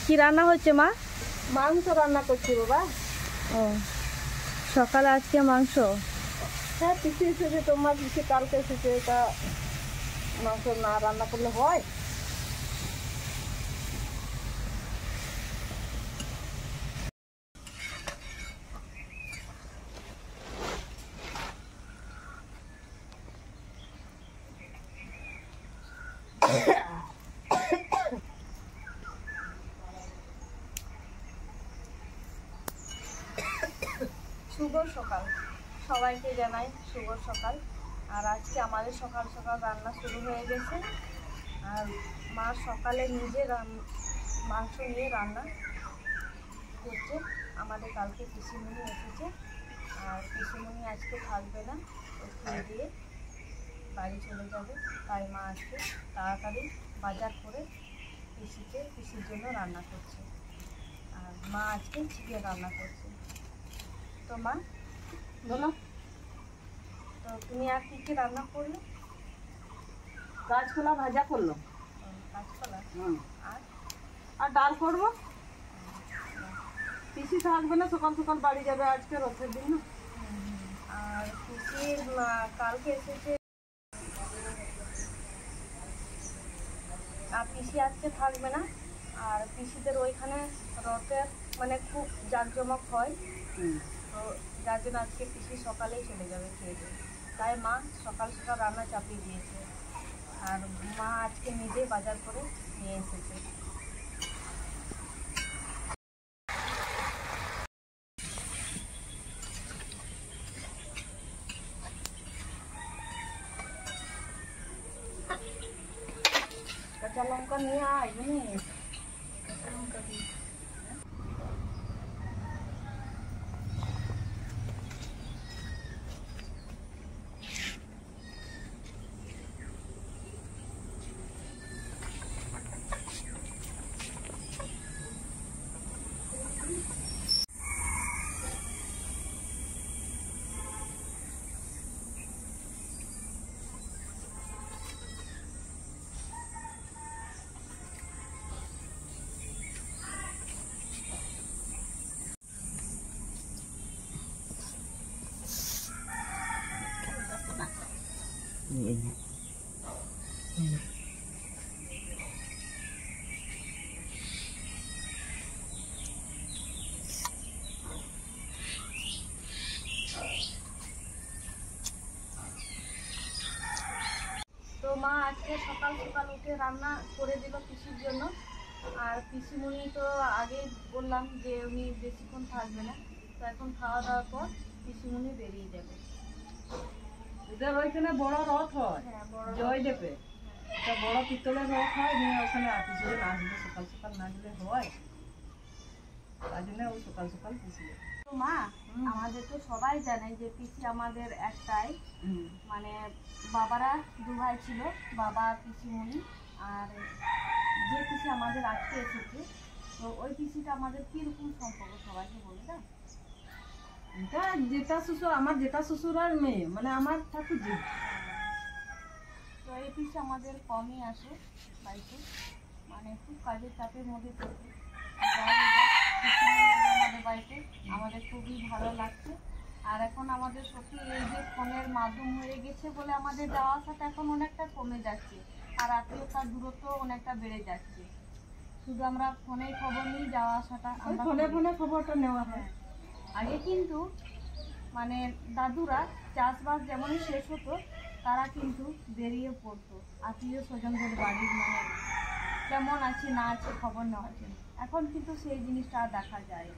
কি রান্না হচ্ছে মা? মাংস রান্না করছি বাবা। ও সকালে আজকে মাংস? হ্যাঁ পিসি এসেছে, তোমার পিসি কালকে এসেছে, তা মাংস না রান্না করলে হয়? শুভ সকাল, সবাইকে জানাই শুভ সকাল। আর আজকে আমাদের সকাল সকাল রান্না শুরু হয়ে গেছে। আর মা সকালে নিজে মাংস নিয়ে রান্না করছে। আমাদের কালকে পিসিমণি এসেছে, আর পিসিমণি আজকে থাকবে না, ও খেয়ে দিয়ে বাড়ি চলে যাবে। তাই মা আজকে তাড়াতাড়ি বাজার করে পিসির জন্য রান্না করছে। আর মা আজকে চিকেন রান্না করছে। তো মা বলো। তো তুমি আর কি কি রান্না করলে? কাঁচকলা ভাজা করলো, কাঁচকলা আর ডাল করবো। পিসি থাকবে না, সকাল সকাল বাড়ি যাবে, আজকে রথের দিন না। আর পিসির কালকে এসেছে, আর পিসি আজকে থাকবে না। আর পিসিদের ওইখানে রথের মানে খুব জাঁকজমক হয়, তো যার জন্য আজকে পিসি সকালেই চলে যাবে খেয়ে দিয়ে। তাই মা সকাল সকাল রান্না চাপিয়ে দিয়েছে। আর মা আজকে নিজেই বাজার করে নিয়ে এসেছে। কাঁচা লঙ্কা নিয়ে আয়, কাঁচা লঙ্কা দিয়ে। তো মা আজকে সকাল সকাল উঠে রান্না করে দিল পিসির জন্য। আর পিসিমণি তো আগে বললাম যে উনি বেশিক্ষণ থাকবে না, তো এখন খাওয়া দাওয়ার পর পিসিমণি বেরিয়ে যাবে। ওদের ওইখানে বড় রথ হয়, হ্যাঁ বড় জয়দেবে, একটা বড় পিতলের রথ হয়, নিয়ে ওখানে পিসিদের নাচবে, সকাল সকাল নাচলে হয়, তার জন্য ওই সকাল সকাল পিসি। তো মা আমাদের তো সবাই জানে যে পিসি আমাদের একটাই, মানে বাবারা দু ভাই ছিল, বাবা পিসিমণি। আর যে পিসি আমাদের আজকে এসেছে, তো ওই পিসিটা আমাদের কিরকম সম্পর্ক সবাইকে বলে দাও। এটা জেঠা শ্বশুর, আমার জেঠা শ্বশুর আর মেয়ে, মানে আমার ঠাকুরজি। তো এই পিসি আমাদের কমই আসে বাড়িতে, মানে খুব কাজের চাপের মধ্যে থাকে। আমাদের বাড়িতে আমাদের খুবই ভালো লাগছে। আর এখন আমাদের সত্যি এই যে ফোনের মাধ্যম হয়ে গেছে বলে আমাদের যাওয়া আসাটা এখন অনেকটা কমে যাচ্ছে, আর আত্মীয়তার দূরত্ব অনেকটা বেড়ে যাচ্ছে। শুধু আমরা ফোনেই খবর নিই, যাওয়া আসাটা আমরা ফোনে ফোনে খবরটা নেওয়া হয়। আগে কিন্তু মানে দাদুরা চাষবাস যেমনই শেষ হতো, তারা কিন্তু বেরিয়ে পড়তো আত্মীয় স্বজনদের বাড়ির, মানে কেমন আছে না আছে খবর নেওয়ার জন্য। এখন কিন্তু সেই জিনিসটা আর দেখা যায়,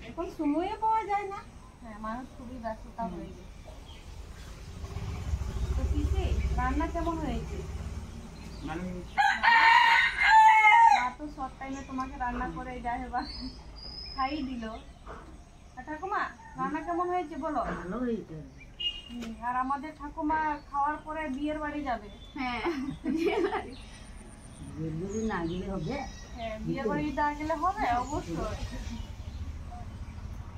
এখন সময়ে পাওয়া যায় না। হ্যাঁ মানুষ খুবই ব্যস্ততা হয়ে গেছে। তো পিসি রান্না কেমন হয়েছে? মা তো শর্ট টাইমে তোমাকে রান্না করে যাই এবার খাইয়ে দিল। ঠাকুমা রান্না কেমন হয়েছে বলো? ভালো হয়েছে। আর আমাদের ঠাকুমা খাওয়ার পরে বিয়ের বাড়ি যাবে। হ্যাঁ না গেলে হবে? হ্যাঁ বিয়ের বাড়ি না গেলে হবে অবশ্যই।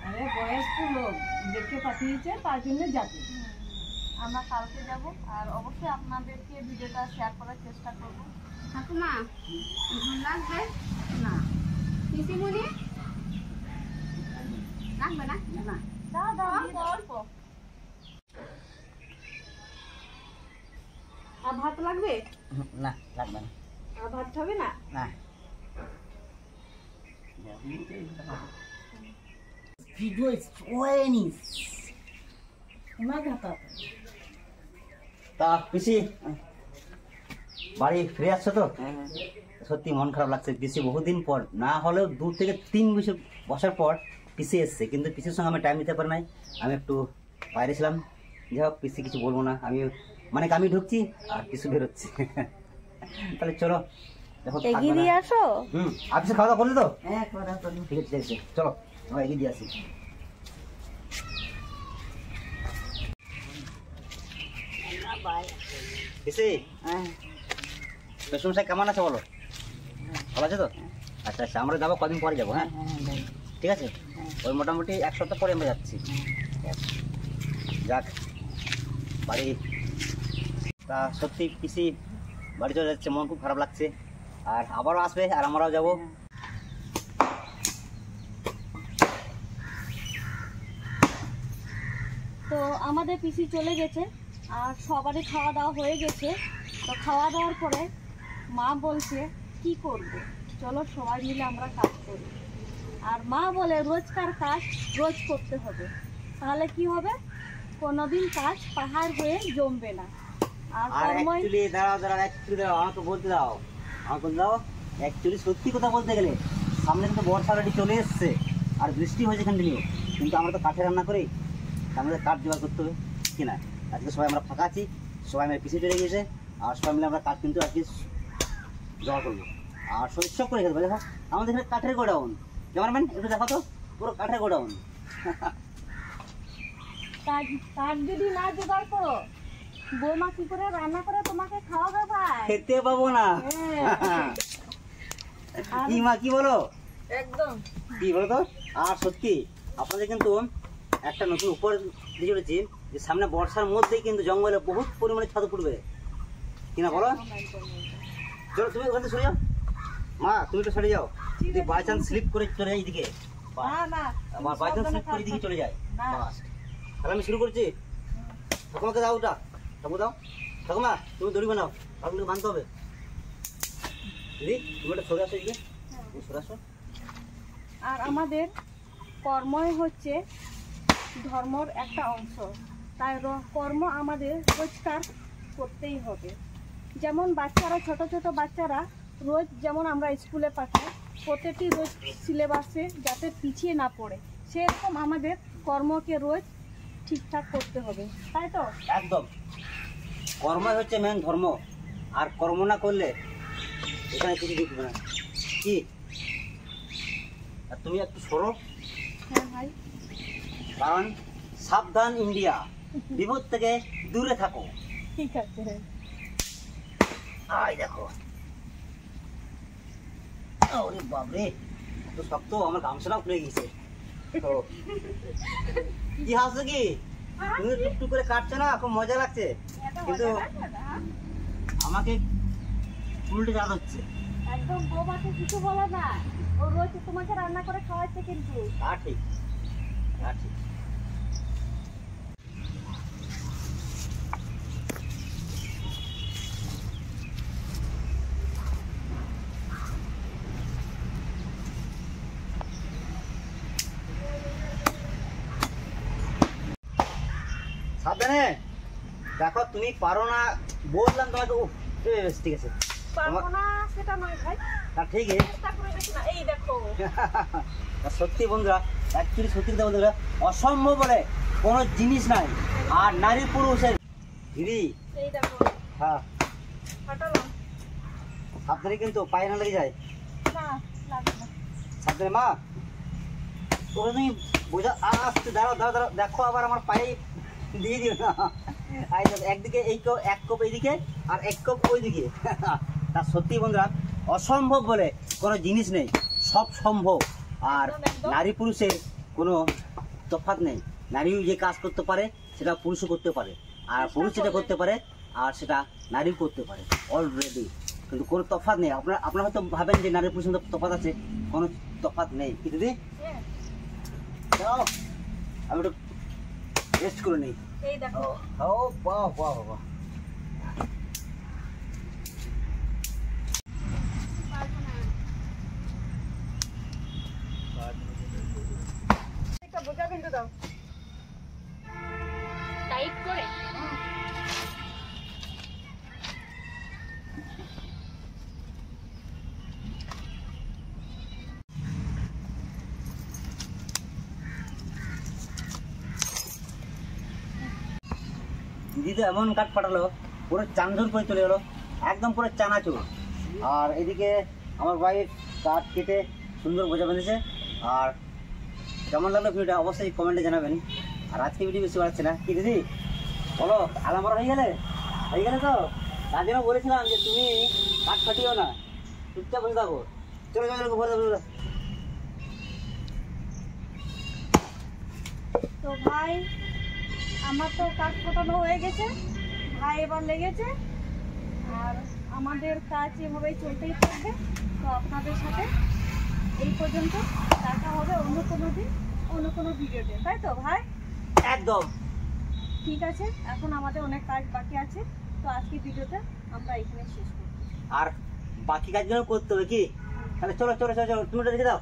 আরে বয়স্ক লোক দেখে পাঠিয়েছে, তার জন্য যাবে। আমরা কালকে যাব, আর অবশ্যই আপনাদেরকে ভিডিওটা শেয়ার করার চেষ্টা করব। ঠাকুমা লাগবে না, পিসিমণি লাগবে না না দাও দাও অল্প অল্প আর ভাত লাগবে? না লাগবে না। আর ভাত খাবে না? না ভিডিও হয়নি। তা পিসি বাড়ি ফিরে আসছো তো? সত্যি মন খারাপ লাগছে। পিসি বহুদিন পর, না হলেও 2 থেকে 3 বছর পর পিসি এসছে, কিন্তু পিসির সঙ্গে আমি টাইম দিতে পারি নাই। আমি একটু বাইরে ছিলাম। যাই হোক, পিসি কিছু বলবো না। আমি ঢুকছি আর পিসি বেরোচ্ছি। তাহলে চলো এগিয়ে দিয়ে আসো। আপনি খাওয়া দাওয়া করলি তো? হ্যাঁ, ঠিক আছে ঠিক আছে, চলো আমরা এগিয়ে দিয়ে আসি। পিসি, বেশমশাই কেমন আছে বলো? ভালো আছে তো? আচ্ছা আচ্ছা, আমরা যাবো কদিন পরে যাবো। হ্যাঁ ঠিক আছে, ওই মোটামুটি 1 সপ্তাহ পরে আমরা যাচ্ছি। যাক বাড়ি, তা সত্যি পিসি বাড়ি চলে যাচ্ছে, মন খুব খারাপ লাগছে। আর আবারও আসবে আর আমরাও যাবো। তো আমাদের পিসি চলে গেছে আর সবারই খাওয়া দাওয়া হয়ে গেছে। তো খাওয়া দাওয়ার পরে মা বলছে কি করব, চলো সবাই মিলে আমরা কাজ করি। আর মা বলে রোজকার কাজ রোজ করতে হবে, তাহলে কি হবে, কোনোদিন কাজ পাহাড় হয়ে জমবে না। আর আর কর্মই অ্যাকচুয়ালি দাঁড়াও আমাকে বলতে দাও। অ্যাকচুয়ালি সত্যি কথা বলতে গেলে সামনে কিন্তু বর্ষা অলরেডি চলে এসছে আর বৃষ্টি হয়েছে কন্টিনিউ, কিন্তু আমরা তো কাঠে রান্না করি, আমাদের কাঠ জোগাড় করতে হবে কি না। আজকে সবাই আমরা ফাঁকা আছি, সবাই মিলে পিছিয়ে চলে গিয়েছে আর সবাই মিলে আমরা কাঠ কিন্তু আজকে জোগাড় করবো আর সব করে খেতে পারি। দেখো আমাদের এখানে কাঠের গোডাউন, ক্যামেরাম্যান একটু দেখো তো, পুরো কাঠের গোডাউন। কাঠ যদি না জোগাড় করো, বৌমা কি করে রান্না করে তোমাকে খাওয়াবে ভাই? খেতে পাবো না। কি মা কি বলো? একদম কি বলো তো? আর সত্যি আপনাদের কিন্তু একটা নতুন উপর দিয়ে চলেছি যে সামনে বর্ষার মধ্যেই কিন্তু জঙ্গলে বহুত পরিমাণে ছাতু ফুটবে কিনা বলো। চলো তুমি ওখানে সরে যাও, মা তুমি তো সরে যাও, যদি বাই চান্স স্লিপ করে চলে যায় এইদিকে, না না আমার বাই চান্স স্লিপ করে এদিকে চলে যায়, না। বাস। তাহলে আমি শুরু করছি। ঠাকুমাকে দাও ওটা, ঠাকুমা দাও, ঠাকুমা তুমি দড়ি বানাও, আপনাকে বানতে হবে। দিদি তুমি ওটা সরে আসো, এদিকে সরে আসো। আর আমাদের কর্মই হচ্ছে ধর্মর একটা অংশ, তাই কর্ম আমাদের রোজকার করতেই হবে। যেমন বাচ্চারা, ছোট ছোট বাচ্চারা রোজ যেমন আমরা স্কুলে পাঠাই, প্রত্যেকটি রোজ সিলেবাসে যাতে পিছিয়ে না পড়ে, সেরকম আমাদের কর্মকে রোজ ঠিকঠাক করতে হবে, তাই তো? একদম, কর্মই হচ্ছে মেন ধর্ম। আর কর্ম না করলে এখানে কিছু দেখবে না। কি আর তুমি একটু সরো, হ্যাঁ ভাই, কারণ সাবধান ইন্ডিয়া, বিপদ থেকে দূরে থাকো। ঠিক আছে। আই দেখো, ওরে বাবরে এত শক্ত, আমার গামছাটাও খুলে গেছে। তো কি হাসছো কি? তুমি টুকটুক করে কাটছো না, খুব মজা লাগছে, কিন্তু আমাকে উল্টে যাওয়া হচ্ছে। একদম বৌমাকে কিছু বলো না, ও রোজ তোমাকে রান্না করে খাওয়াচ্ছে কিন্তু। তা ঠিক, তা ঠিক। সাবধানে দেখো, তুমি পারো না বললাম তোমাকে। ও ঠিক আছে, পারবো না সেটা নয় ভাই, তা ঠিকই। চেষ্টা করে দেখি না, এই দেখো। সত্যি বন্ধুরা, অ্যাকচুয়ালি সত্যি কথা বন্ধুরা, অসম্ভব বলে কোনো জিনিস নাই। আর নারী পুরুষের দিদি, এই দেখো, হ্যাঁ ফাটালাম। সাবধানে কিন্তু পায়ে না লেগে যায়। না লাগবে না। সাবধানে মা, তোকে তুমি বোঝা। আসতে দাঁড়াও দাঁড়াও দাঁড়াও, দেখো আবার আমার পায়ে দিয়ে দিও না। একদিকে এই এক কোপ এইদিকে আর এক কোপ ওইদিকে। তা সত্যি বন্ধুরা, অসম্ভব বলে কোনো জিনিস নেই, সব সম্ভব। আর নারী পুরুষের কোনো তফাৎ নেই। নারীও যে কাজ করতে পারে সেটা পুরুষও করতে পারে, আর পুরুষ যেটা করতে পারে আর সেটা নারীও করতে পারে অলরেডি। কিন্তু কোনো তফাৎ নেই। আপনারা হয়তো ভাবেন যে নারী পুরুষের মধ্যে তফাৎ আছে, কোনো তফাৎ নেই। কি দিদি হ্যাঁ, যাও, আমি একটু রেস্ট করে নিই। এই দেখো ও বাহ বাহ বাহ, একটা বোঝা কিন্তু দাও টাইট করে। দিদি তো এমন কাঠ ফাটালো, পুরো চাঁদর করে চলে গেলো, একদম পুরো চানাচুর। আর এদিকে আমার ভাই কাঠ কেটে সুন্দর বোঝা বেঁধেছে। আর কেমন লাগলো ভিডিওটা অবশ্যই কমেন্টে জানাবেন। আর আজকে ভিডিও বেশি বাড়ছে না, কি দিদি বলো, আলামরা হয়ে গেলে তো? তার জন্য বলেছিলাম যে তুমি কাঠ ফাটিও না, চুপচাপ বসে থাকো। চলো চলো ঘরে যাবো। তো ভাই আমার তো কাজ ফোটানো হয়ে গেছে, ভাই এবার লেগেছে। আর আমাদের কাজ এভাবেই চলতেই থাকবে। তো আপনাদের সাথে এই পর্যন্ত, দেখা হবে অন্য কোনো দিন অন্য কোনো ভিডিওতে, তাই তো ভাই? একদম ঠিক আছে, এখন আমাদের অনেক কাজ বাকি আছে। তো আজকে ভিডিওটা আমরা এখানে শেষ করব। আর বাকি কাজগুলো করতে হবে কি? তাহলে চলো চলো চলো চলো, তুমি রেখে দাও।